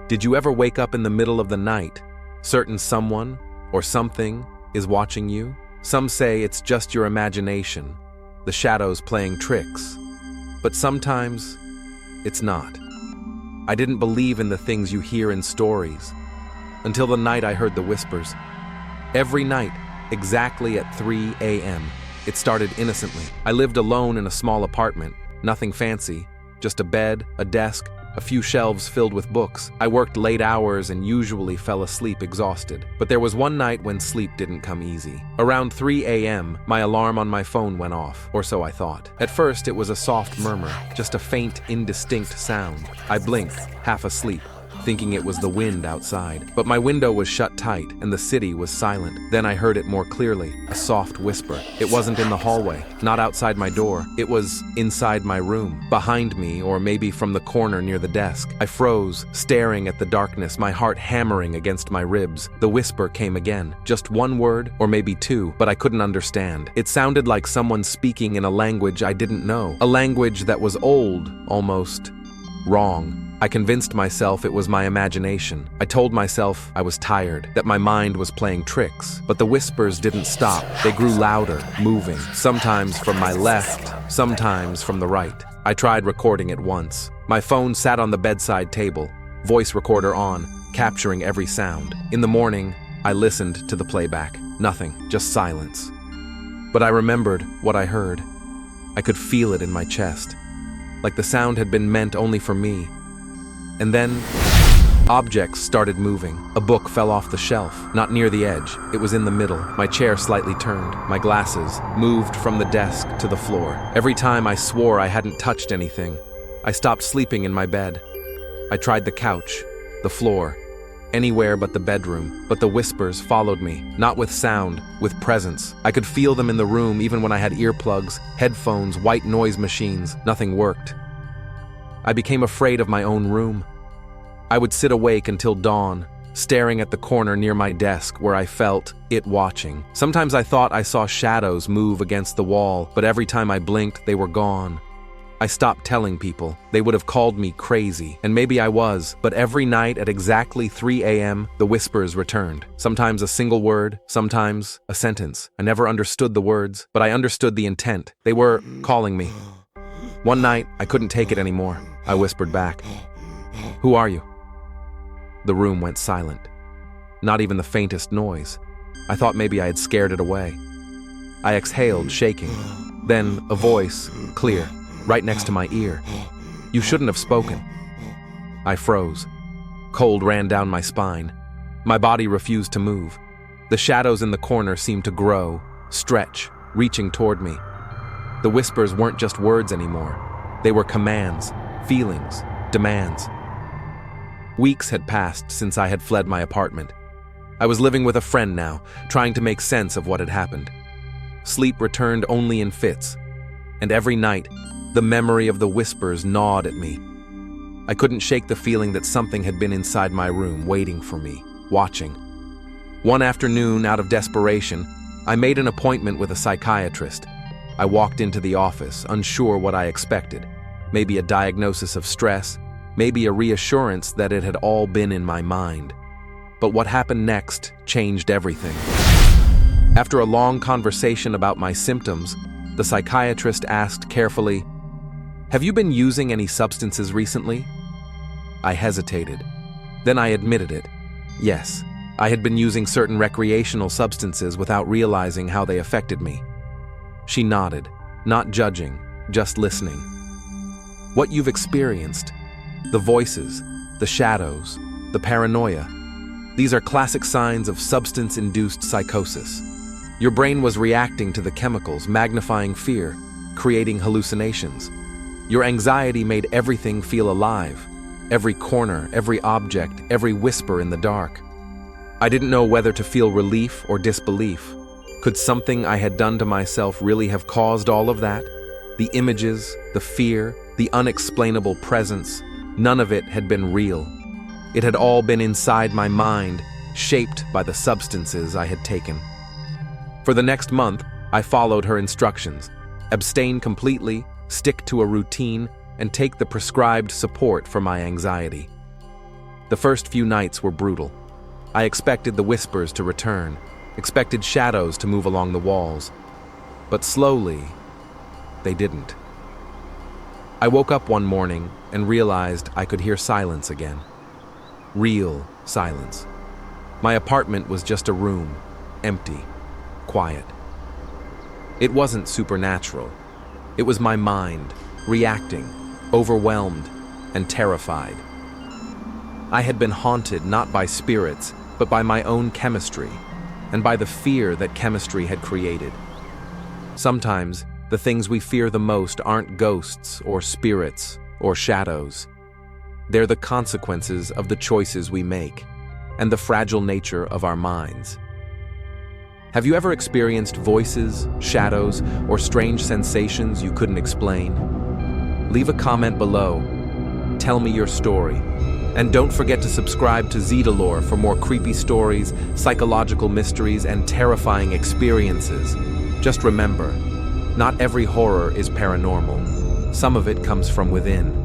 Did you ever wake up in the middle of the night, certain someone or something is watching you? Some say it's just your imagination, the shadows playing tricks. But sometimes, it's not. I didn't believe in the things you hear in stories, until the night I heard the whispers. Every night, exactly at 3 a.m., it started innocently. I lived alone in a small apartment, nothing fancy, just a bed, a desk, a few shelves filled with books. I worked late hours and usually fell asleep exhausted. But there was one night when sleep didn't come easy. Around 3 a.m., my alarm on my phone went off, or so I thought. At first, it was a soft murmur, just a faint, indistinct sound. I blinked, half asleep, thinking it was the wind outside. But my window was shut tight, and the city was silent. Then I heard it more clearly, a soft whisper. It wasn't in the hallway, not outside my door. It was inside my room, behind me, or maybe from the corner near the desk. I froze, staring at the darkness, my heart hammering against my ribs. The whisper came again, just one word, or maybe two, but I couldn't understand. It sounded like someone speaking in a language I didn't know, a language that was old, almost wrong. I convinced myself it was my imagination. I told myself I was tired, that my mind was playing tricks. But the whispers didn't stop. They grew louder, moving, sometimes from my left, sometimes from the right. I tried recording it once. My phone sat on the bedside table, voice recorder on, capturing every sound. In the morning, I listened to the playback. Nothing, just silence. But I remembered what I heard. I could feel it in my chest, like the sound had been meant only for me. And then, objects started moving. A book fell off the shelf, not near the edge. It was in the middle. My chair slightly turned. My glasses moved from the desk to the floor. Every time I swore I hadn't touched anything, I stopped sleeping in my bed. I tried the couch, the floor, anywhere but the bedroom. But the whispers followed me, not with sound, with presence. I could feel them in the room even when I had earplugs, headphones, white noise machines. Nothing worked. I became afraid of my own room. I would sit awake until dawn, staring at the corner near my desk where I felt it watching. Sometimes I thought I saw shadows move against the wall, but every time I blinked, they were gone. I stopped telling people. They would have called me crazy, and maybe I was, but every night at exactly 3 a.m., the whispers returned. Sometimes a single word, sometimes a sentence. I never understood the words, but I understood the intent. They were calling me. One night, I couldn't take it anymore. I whispered back, "Who are you?" The room went silent. Not even the faintest noise. I thought maybe I had scared it away. I exhaled, shaking. Then a voice, clear, right next to my ear. "You shouldn't have spoken." I froze. Cold ran down my spine. My body refused to move. The shadows in the corner seemed to grow, stretch, reaching toward me. The whispers weren't just words anymore. They were commands, feelings, demands. Weeks had passed since I had fled my apartment. I was living with a friend now, trying to make sense of what had happened. Sleep returned only in fits, and every night, the memory of the whispers gnawed at me. I couldn't shake the feeling that something had been inside my room, waiting for me, watching. One afternoon, out of desperation, I made an appointment with a psychiatrist. I walked into the office, unsure what I expected. Maybe a diagnosis of stress, maybe a reassurance that it had all been in my mind. But what happened next changed everything. After a long conversation about my symptoms, the psychiatrist asked carefully, "Have you been using any substances recently?" I hesitated. Then I admitted it. Yes, I had been using certain recreational substances without realizing how they affected me. She nodded, not judging, just listening. "What you've experienced, the voices, the shadows, the paranoia, these are classic signs of substance-induced psychosis. Your brain was reacting to the chemicals, magnifying fear, creating hallucinations. Your anxiety made everything feel alive, every corner, every object, every whisper in the dark. I didn't know whether to feel relief or disbelief. Could something I had done to myself really have caused all of that? The images, the fear, the unexplainable presence, none of it had been real. It had all been inside my mind, shaped by the substances I had taken." For the next month, I followed her instructions. Abstain completely, stick to a routine, and take the prescribed support for my anxiety. The first few nights were brutal. I expected the whispers to return, expected shadows to move along the walls. But slowly, they didn't. I woke up one morning and realized I could hear silence again. Real silence. My apartment was just a room, empty, quiet. It wasn't supernatural. It was my mind, reacting, overwhelmed, and terrified. I had been haunted not by spirits, but by my own chemistry, and by the fear that chemistry had created. Sometimes, the things we fear the most aren't ghosts or spirits or shadows. They're the consequences of the choices we make, and the fragile nature of our minds. Have you ever experienced voices, shadows, or strange sensations you couldn't explain? Leave a comment below. Tell me your story. And don't forget to subscribe to Zedalore for more creepy stories, psychological mysteries, and terrifying experiences. Just remember, not every horror is paranormal. Some of it comes from within.